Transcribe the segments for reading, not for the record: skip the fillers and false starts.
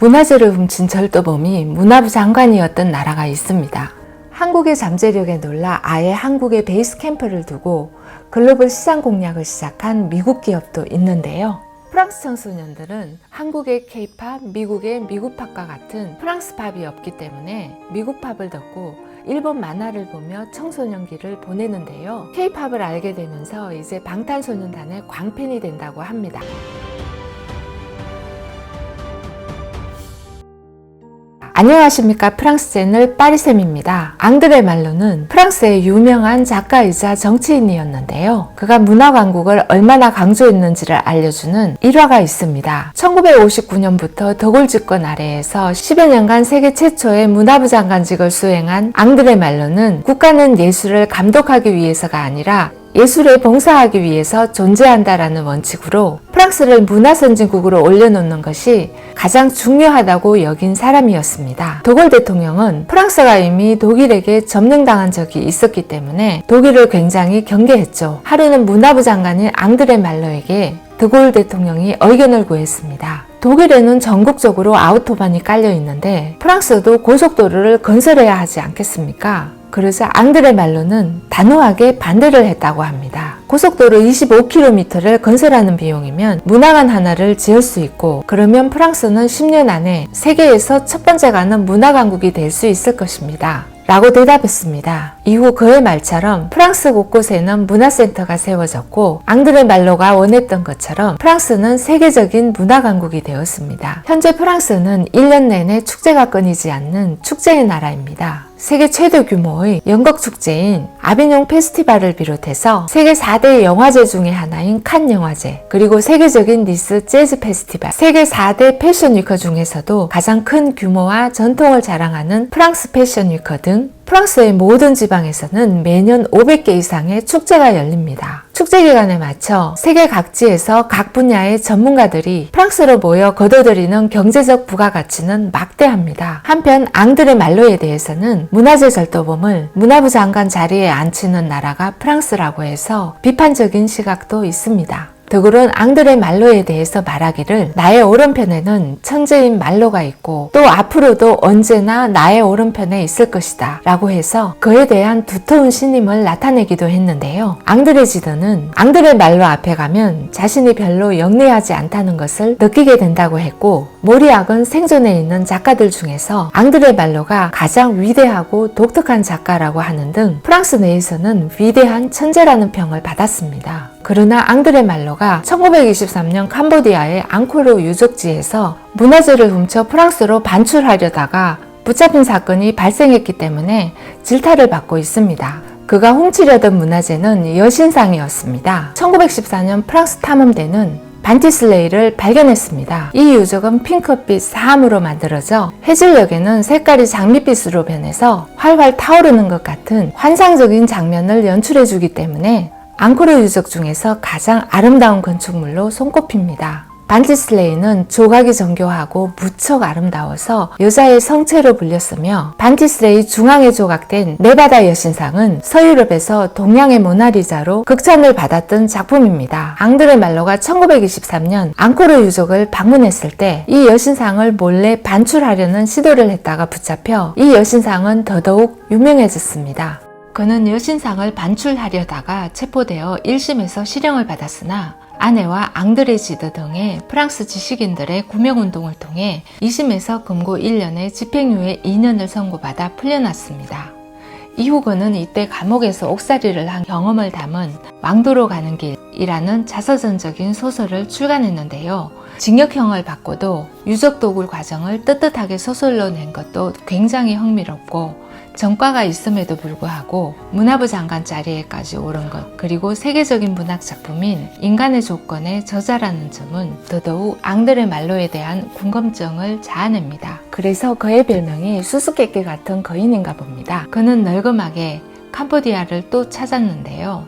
문화재를 훔친 절도범이 문화부 장관이었던 나라가 있습니다. 한국의 잠재력에 놀라 아예 한국에 베이스 캠프를 두고 글로벌 시장 공략을 시작한 미국 기업도 있는데요. 프랑스 청소년들은 한국의 K-팝, 미국의 미국팝과 같은 프랑스 팝이 없기 때문에 미국 팝을 듣고 일본 만화를 보며 청소년기를 보내는데요. K-팝을 알게 되면서 이제 방탄소년단의 광팬이 된다고 합니다. 안녕하십니까. 프랑스 채널 파리쌤입니다. 앙드레 말로는 프랑스의 유명한 작가이자 정치인이었는데요. 그가 문화 강국을 얼마나 강조했는지를 알려주는 일화가 있습니다. 1959년부터 더골 집권 아래에서 10여 년간 세계 최초의 문화부 장관직을 수행한 앙드레 말로는 국가는 예술을 감독하기 위해서가 아니라 예술에 봉사하기 위해서 존재한다라는 원칙으로 프랑스를 문화선진국으로 올려놓는 것이 가장 중요하다고 여긴 사람이었습니다. 더골 대통령은 프랑스가 이미 독일에게 점령당한 적이 있었기 때문에 독일을 굉장히 경계했죠. 하루는 문화부 장관인 앙드레 말로에게 더골 대통령이 의견을 구했습니다. 독일에는 전국적으로 아우토반이 깔려 있는데 프랑스도 고속도로를 건설해야 하지 않겠습니까? 그러자 앙드레 말로는 단호하게 반대를 했다고 합니다. 고속도로 25km를 건설하는 비용이면 문화관 하나를 지을 수 있고 그러면 프랑스는 10년 안에 세계에서 첫 번째 가는 문화강국이 될 수 있을 것입니다. 라고 대답했습니다. 이후 그의 말처럼 프랑스 곳곳에는 문화센터가 세워졌고 앙드레 말로가 원했던 것처럼 프랑스는 세계적인 문화강국이 되었습니다. 현재 프랑스는 1년 내내 축제가 끊이지 않는 축제의 나라입니다. 세계 최대 규모의 연극 축제인 아비뇽 페스티벌을 비롯해서 세계 4대 영화제 중의 하나인 칸 영화제, 그리고 세계적인 니스 재즈 페스티벌, 세계 4대 패션 위커 중에서도 가장 큰 규모와 전통을 자랑하는 프랑스 패션 위커 등 프랑스의 모든 지방에서는 매년 500개 이상의 축제가 열립니다. 축제 기간에 맞춰 세계 각지에서 각 분야의 전문가들이 프랑스로 모여 거둬들이는 경제적 부가가치는 막대합니다. 한편 앙드레 말로에 대해서는 문화재 절도범을 문화부 장관 자리에 앉히는 나라가 프랑스라고 해서 비판적인 시각도 있습니다. 더글은 앙드레 말로에 대해서 말하기를 나의 오른편에는 천재인 말로가 있고 또 앞으로도 언제나 나의 오른편에 있을 것이다 라고 해서 그에 대한 두터운 신임을 나타내기도 했는데요. 앙드레 지더는 앙드레 말로 앞에 가면 자신이 별로 영리하지 않다는 것을 느끼게 된다고 했고 모리악은 생존해 있는 작가들 중에서 앙드레 말로가 가장 위대하고 독특한 작가라고 하는 등 프랑스 내에서는 위대한 천재라는 평을 받았습니다. 그러나 앙드레 말로가 1923년 캄보디아의 앙코르 유적지에서 문화재를 훔쳐 프랑스로 반출하려다가 붙잡힌 사건이 발생했기 때문에 질타를 받고 있습니다. 그가 훔치려던 문화재는 여신상이었습니다. 1914년 프랑스 탐험대는 반티슬레이를 발견했습니다. 이 유적은 핑크빛 사암으로 만들어져 해질녘에는 색깔이 장밋빛으로 변해서 활활 타오르는 것 같은 환상적인 장면을 연출해주기 때문에 앙코르 유적 중에서 가장 아름다운 건축물로 손꼽힙니다. 반티슬레이는 조각이 정교하고 무척 아름다워서 여자의 성체로 불렸으며 반티슬레이 중앙에 조각된 네바다 여신상은 서유럽에서 동양의 모나리자로 극찬을 받았던 작품입니다. 앙드레 말로가 1923년 앙코르 유적을 방문했을 때 이 여신상을 몰래 반출하려는 시도를 했다가 붙잡혀 이 여신상은 더더욱 유명해졌습니다. 그는 여신상을 반출하려다가 체포되어 1심에서 실형을 받았으나 아내와 앙드레 지더 등의 프랑스 지식인들의 구명운동을 통해 2심에서 금고 1년에 집행유예 2년을 선고받아 풀려났습니다. 이후 그는 이때 감옥에서 옥살이를 한 경험을 담은 왕도로 가는 길이라는 자서전적인 소설을 출간했는데요. 징역형을 받고도 유적도굴 과정을 떳떳하게 소설로 낸 것도 굉장히 흥미롭고 전과가 있음에도 불구하고 문화부 장관 자리에까지 오른 것, 그리고 세계적인 문학 작품인 인간의 조건의 저자라는 점은 더더욱 앙드레 말로에 대한 궁금증을 자아냅니다. 그래서 그의 별명이 수수께끼 같은 거인인가 봅니다. 그는 널검하게 캄보디아를 또 찾았는데요.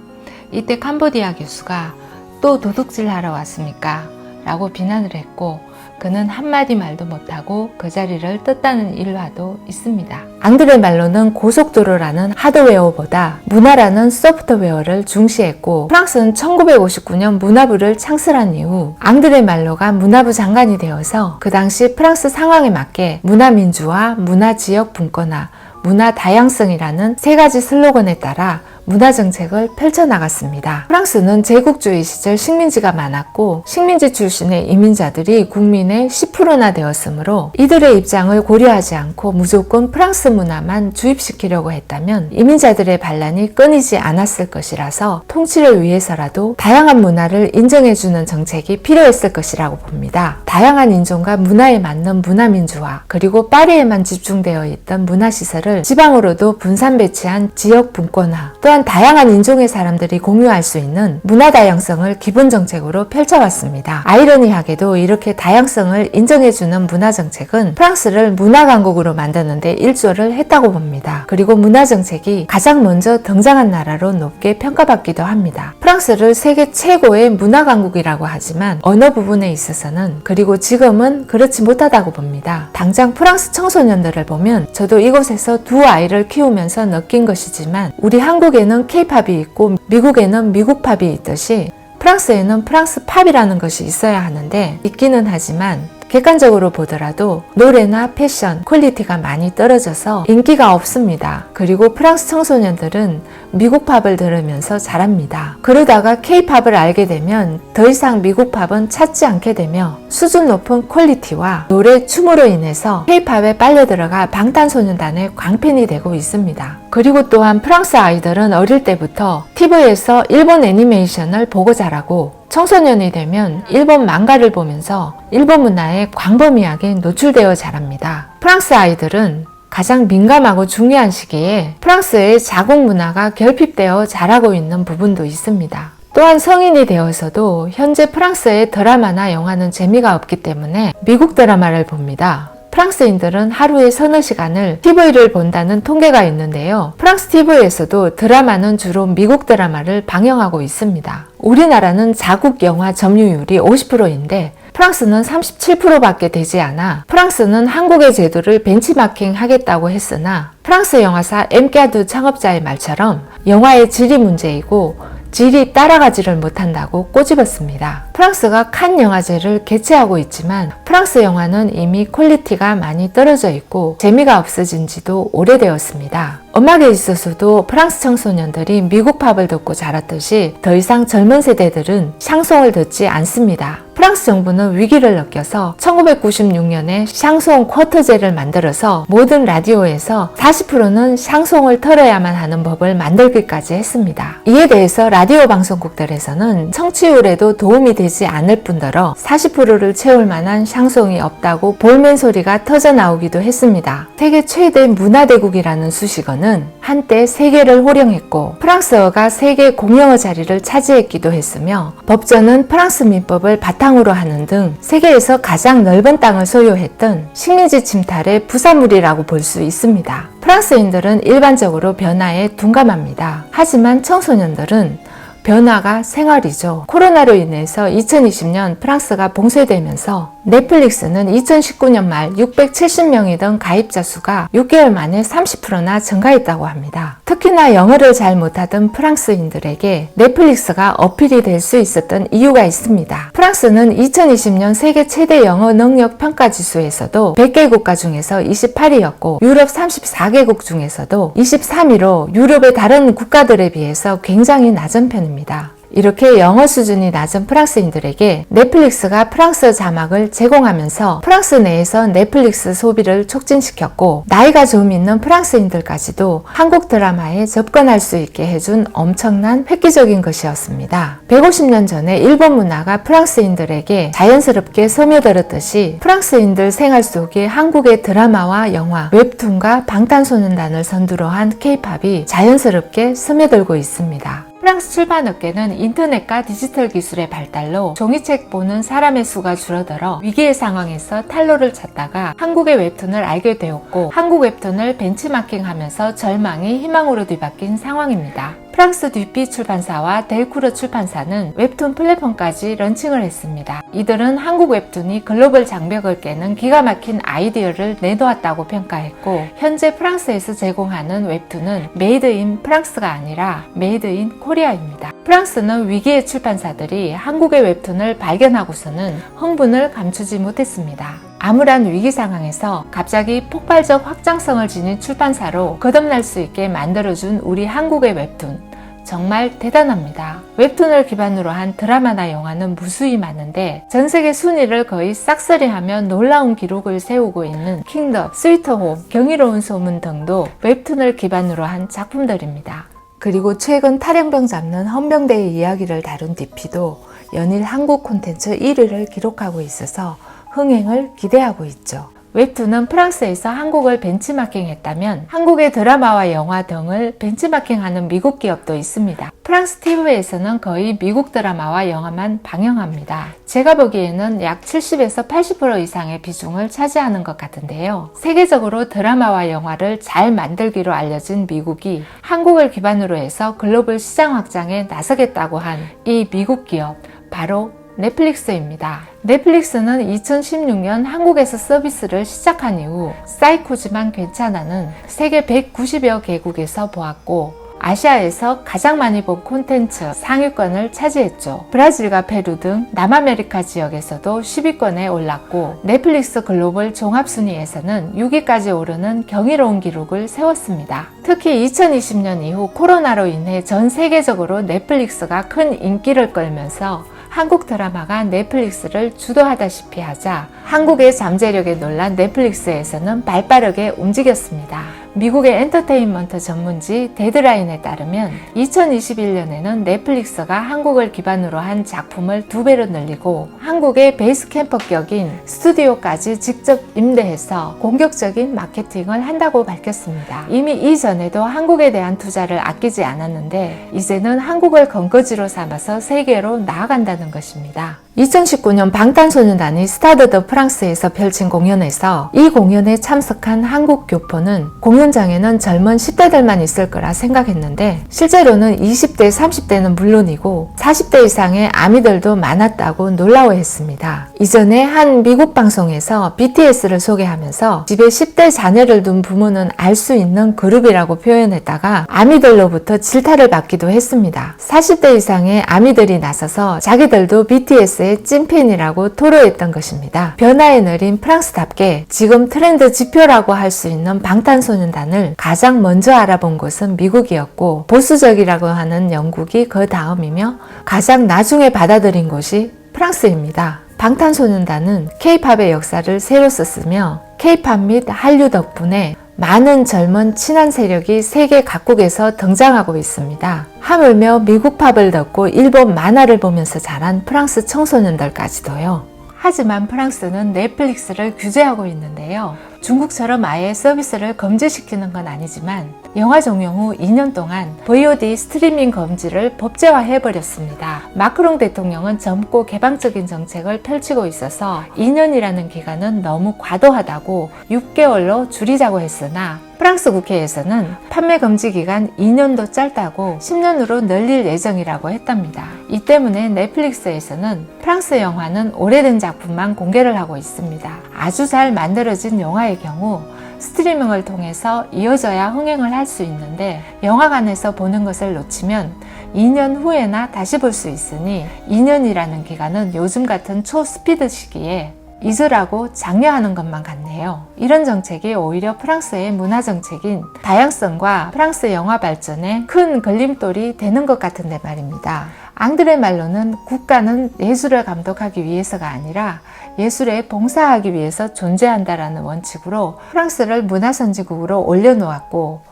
이때 캄보디아 교수가 또 도둑질 하러 왔습니까? 라고 비난을 했고 그는 한마디 말도 못하고 그 자리를 떴다는 일화도 있습니다. 앙드레 말로는 고속도로라는 하드웨어보다 문화라는 소프트웨어를 중시했고, 프랑스는 1959년 문화부를 창설한 이후 앙드레 말로가 문화부 장관이 되어서 그 당시 프랑스 상황에 맞게 문화민주화, 문화지역 분권화, 문화 다양성이라는 세 가지 슬로건에 따라 문화정책을 펼쳐나갔습니다. 프랑스는 제국주의 시절 식민지가 많았고 식민지 출신의 이민자들이 국민의 10%나 되었으므로 이들의 입장을 고려하지 않고 무조건 프랑스 문화만 주입시키려고 했다면 이민자들의 반란이 끊이지 않았을 것이라서 통치를 위해서라도 다양한 문화를 인정해주는 정책이 필요했을 것이라고 봅니다. 다양한 인종과 문화에 맞는 문화민주화, 그리고 파리에만 집중되어 있던 문화시설을 지방으로도 분산 배치한 지역 분권화, 또한 다양한 인종의 사람들이 공유할 수 있는 문화 다양성을 기본 정책으로 펼쳐왔습니다. 아이러니하게도 이렇게 다양성을 인정해주는 문화 정책은 프랑스를 문화 강국으로 만드는데 일조를 했다고 봅니다. 그리고 문화 정책이 가장 먼저 등장한 나라로 높게 평가받기도 합니다. 프랑스를 세계 최고의 문화 강국이라고 하지만 어느 부분에 있어서는, 그리고 지금은 그렇지 못하다고 봅니다. 당장 프랑스 청소년들을 보면 저도 이곳에서 두 아이를 키우면서 느낀 것이지만, 우리 한국에는 K-팝이 있고 미국에는 미국 팝이 있듯이 프랑스에는 프랑스 팝이라는 것이 있어야 하는데, 있기는 하지만 객관적으로 보더라도 노래나 패션, 퀄리티가 많이 떨어져서 인기가 없습니다. 그리고 프랑스 청소년들은 미국 팝을 들으면서 자랍니다. 그러다가 K-팝을 알게 되면 더 이상 미국 팝은 찾지 않게 되며 수준 높은 퀄리티와 노래, 춤으로 인해서 K-팝에 빨려들어가 방탄소년단의 광팬이 되고 있습니다. 그리고 또한 프랑스 아이들은 어릴 때부터 TV에서 일본 애니메이션을 보고 자라고, 청소년이 되면 일본 망가를 보면서 일본 문화에 광범위하게 노출되어 자랍니다. 프랑스 아이들은 가장 민감하고 중요한 시기에 프랑스의 자국 문화가 결핍되어 자라고 있는 부분도 있습니다. 또한 성인이 되어서도 현재 프랑스의 드라마나 영화는 재미가 없기 때문에 미국 드라마를 봅니다. 프랑스인들은 하루에 서너 시간을 TV를 본다는 통계가 있는데요. 프랑스 TV에서도 드라마는 주로 미국 드라마를 방영하고 있습니다. 우리나라는 자국 영화 점유율이 50%인데 프랑스는 37%밖에 되지 않아 프랑스는 한국의 제도를 벤치마킹 하겠다고 했으나, 프랑스 영화사 엠까드 창업자의 말처럼 영화의 질이 문제이고 질이 따라가지를 못한다고 꼬집었습니다. 프랑스가 칸 영화제를 개최하고 있지만 프랑스 영화는 이미 퀄리티가 많이 떨어져 있고 재미가 없어진 지도 오래되었습니다. 음악에 있어서도 프랑스 청소년들이 미국 팝을 듣고 자랐듯이 더 이상 젊은 세대들은 샹송을 듣지 않습니다. 프랑스 정부는 위기를 느껴서 1996년에 샹송 쿼터제를 만들어서 모든 라디오에서 40%는 샹송을 틀어야만 하는 법을 만들기까지 했습니다. 이에 대해서 라디오 방송국들에서는 청취율에도 도움이 되지 않을 뿐더러 40%를 채울 만한 샹송이 없다고 볼멘 소리가 터져 나오기도 했습니다. 세계 최대 문화대국이라는 수식어는 한때 세계를 호령했고 프랑스어가 세계 공용어 자리를 차지했기도 했으며, 법전은 프랑스 민법을 바탕으로 하는 등 세계에서 가장 넓은 땅을 소유했던 식민지 침탈의 부산물이라고 볼 수 있습니다. 프랑스인들은 일반적으로 변화에 둔감합니다. 하지만 청소년들은 변화가 생활이죠. 코로나로 인해서 2020년 프랑스가 봉쇄되면서 넷플릭스는 2019년 말 670명이던 가입자 수가 6개월 만에 30%나 증가했다고 합니다. 특히나 영어를 잘 못하던 프랑스인들에게 넷플릭스가 어필이 될 수 있었던 이유가 있습니다. 프랑스는 2020년 세계 최대 영어 능력 평가 지수에서도 100개 국가 중에서 28위였고 유럽 34개국 중에서도 23위로 유럽의 다른 국가들에 비해서 굉장히 낮은 편입니다. 이렇게 영어 수준이 낮은 프랑스인들에게 넷플릭스가 프랑스어 자막을 제공하면서 프랑스 내에서 넷플릭스 소비를 촉진시켰고, 나이가 좀 있는 프랑스인들까지도 한국 드라마에 접근할 수 있게 해준 엄청난 획기적인 것이었습니다. 150년 전에 일본 문화가 프랑스인들에게 자연스럽게 스며들었듯이 프랑스인들 생활 속에 한국의 드라마와 영화, 웹툰과 방탄소년단을 선두로 한 K-팝이 자연스럽게 스며들고 있습니다. 프랑스 출판업계는 인터넷과 디지털 기술의 발달로 종이책 보는 사람의 수가 줄어들어 위기의 상황에서 탈로를 찾다가 한국의 웹툰을 알게 되었고, 한국 웹툰을 벤치마킹하면서 절망이 희망으로 뒤바뀐 상황입니다. 프랑스 듀피 출판사와 델쿠르 출판사는 웹툰 플랫폼까지 런칭을 했습니다. 이들은 한국 웹툰이 글로벌 장벽을 깨는 기가 막힌 아이디어를 내놓았다고 평가했고, 현재 프랑스에서 제공하는 웹툰은 메이드 인 프랑스가 아니라 메이드 인 코리아입니다. 프랑스는 위기의 출판사들이 한국의 웹툰을 발견하고서는 흥분을 감추지 못했습니다. 암울한 위기 상황에서 갑자기 폭발적 확장성을 지닌 출판사로 거듭날 수 있게 만들어준 우리 한국의 웹툰, 정말 대단합니다. 웹툰을 기반으로 한 드라마나 영화는 무수히 많은데 전 세계 순위를 거의 싹쓸이하며 놀라운 기록을 세우고 있는 킹덤, 스위트홈, 경이로운 소문 등도 웹툰을 기반으로 한 작품들입니다. 그리고 최근 탈영병 잡는 헌병대의 이야기를 다룬 DP도 연일 한국 콘텐츠 1위를 기록하고 있어서 흥행을 기대하고 있죠. 웹툰은 프랑스에서 한국을 벤치마킹했다면 한국의 드라마와 영화 등을 벤치마킹하는 미국 기업도 있습니다. 프랑스 TV에서는 거의 미국 드라마와 영화만 방영합니다. 제가 보기에는 약 70에서 80% 이상의 비중을 차지하는 것 같은데요. 세계적으로 드라마와 영화를 잘 만들기로 알려진 미국이 한국을 기반으로 해서 글로벌 시장 확장에 나서겠다고 한 이 미국 기업, 바로 넷플릭스입니다. 넷플릭스는 2016년 한국에서 서비스를 시작한 이후 사이코지만 괜찮아는 세계 190여 개국에서 보았고, 아시아에서 가장 많이 본 콘텐츠 상위권을 차지했죠. 브라질과 페루 등 남아메리카 지역에서도 10위권에 올랐고, 넷플릭스 글로벌 종합순위에서는 6위까지 오르는 경이로운 기록을 세웠습니다. 특히 2020년 이후 코로나로 인해 전 세계적으로 넷플릭스가 큰 인기를 끌면서 한국 드라마가 넷플릭스를 주도하다시피 하자 한국의 잠재력에 놀란 넷플릭스에서는 발빠르게 움직였습니다. 미국의 엔터테인먼트 전문지 데드라인에 따르면 2021년에는 넷플릭스가 한국을 기반으로 한 작품을 2배로 늘리고 한국의 베이스 캠프 격인 스튜디오까지 직접 임대해서 공격적인 마케팅을 한다고 밝혔습니다. 이미 이전에도 한국에 대한 투자를 아끼지 않았는데 이제는 한국을 근거지로 삼아서 세계로 나아간다는 것입니다. 2019년 방탄소년단이 스타드 더 프랑스에서 펼친 공연에서 이 공연에 참석한 한국 교포는 공연장에는 젊은 10대들만 있을 거라 생각했는데 실제로는 20대, 30대는 물론이고 40대 이상의 아미들도 많았다고 놀라워했습니다. 이전에 한 미국 방송에서 BTS를 소개하면서 집에 10대 자녀를 둔 부모는 알 수 있는 그룹이라고 표현했다가 아미들로부터 질타를 받기도 했습니다. 40대 이상의 아미들이 나서서 자기들도 BTS 찐팬이라고 토로했던 것입니다. 변화에 느린 프랑스답게 지금 트렌드 지표라고 할 수 있는 방탄소년단을 가장 먼저 알아본 곳은 미국이었고, 보수적이라고 하는 영국이 그 다음이며 가장 나중에 받아들인 곳이 프랑스입니다. 방탄소년단은 K-팝의 역사를 새로 썼으며 K-팝 및 한류 덕분에 많은 젊은 친한 세력이 세계 각국에서 등장하고 있습니다. 하물며 미국 팝을 듣고 일본 만화를 보면서 자란 프랑스 청소년들까지도요. 하지만 프랑스는 넷플릭스를 규제하고 있는데요. 중국처럼 아예 서비스를 금지시키는 건 아니지만 영화 종영 후 2년 동안 VOD 스트리밍 금지를 법제화해버렸습니다. 마크롱 대통령은 젊고 개방적인 정책을 펼치고 있어서 2년이라는 기간은 너무 과도하다고 6개월로 줄이자고 했으나 프랑스 국회에서는 판매 금지 기간 2년도 짧다고 10년으로 늘릴 예정이라고 했답니다. 이 때문에 넷플릭스에서는 프랑스 영화는 오래된 작품만 공개를 하고 있습니다. 아주 잘 만들어진 영화의 경우 스트리밍을 통해서 이어져야 흥행을 할 수 있는데 영화관에서 보는 것을 놓치면 2년 후에나 다시 볼 수 있으니 2년이라는 기간은 요즘 같은 초스피드 시기에 잊으라고 장려하는 것만 같네요. 이런 정책이 오히려 프랑스의 문화 정책인 다양성과 프랑스 영화 발전에 큰 걸림돌이 되는 것 같은데 말입니다. 앙드레 말로는 국가는 예술을 감독하기 위해서가 아니라 예술에 봉사하기 위해서 존재한다라는 원칙으로 프랑스를 문화선진국으로 올려놓았고,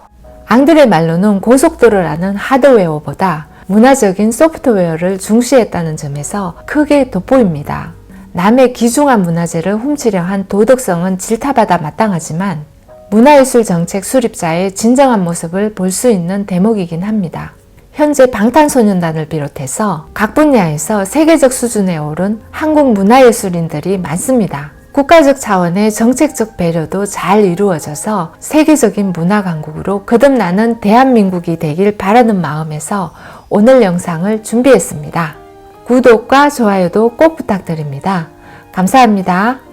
앙드레 말로는 고속도로라는 하드웨어보다 문화적인 소프트웨어를 중시했다는 점에서 크게 돋보입니다. 남의 귀중한 문화재를 훔치려 한 도덕성은 질타받아 마땅하지만 문화예술 정책 수립자의 진정한 모습을 볼 수 있는 대목이긴 합니다. 현재 방탄소년단을 비롯해서 각 분야에서 세계적 수준에 오른 한국 문화예술인들이 많습니다. 국가적 차원의 정책적 배려도 잘 이루어져서 세계적인 문화 강국으로 거듭나는 대한민국이 되길 바라는 마음에서 오늘 영상을 준비했습니다. 구독과 좋아요도 꼭 부탁드립니다. 감사합니다.